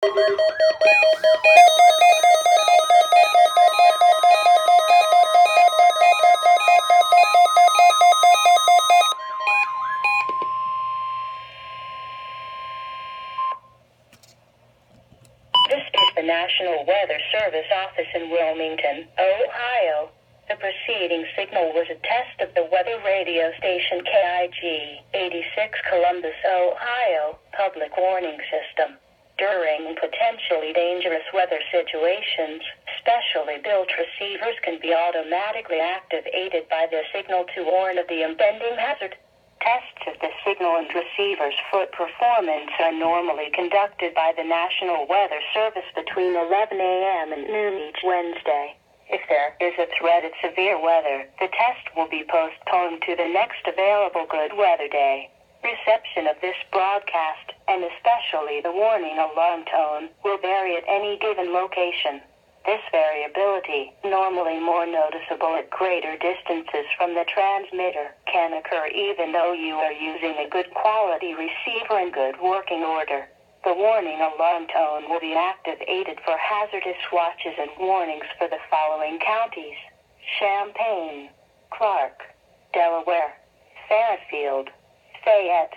This is the National Weather Service office in Wilmington, Ohio. The preceding signal was a test of the weather radio station KIG86 Columbus, Ohio, public warning system. During potentially dangerous weather situations, specially built receivers can be automatically activated by the signal to warn of the impending hazard. Tests of the signal and receiver's foot performance are normally conducted by the National Weather Service between 11 a.m. and noon each Wednesday. If there is a threat of severe weather, the test will be postponed to the next available good weather day. Reception of this broadcast, and especially the warning alarm tone, will vary at any given location. This variability, normally more noticeable at greater distances from the transmitter, can occur even though you are using a good quality receiver in good working order. The warning alarm tone will be activated for hazardous watches and warnings for the following counties: Champaign, Clark, Delaware, Fairfield, Fayette,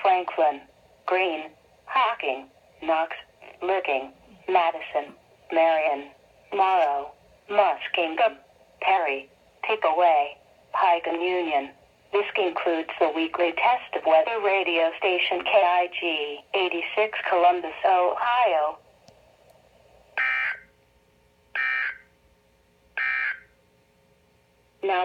Franklin, Greene, Hocking, Knox, Licking, Madison, Marion, Morrow, Muskingum, Perry, Pickaway, Pike and Union. This concludes the weekly test of weather radio station KIG86 Columbus, Ohio.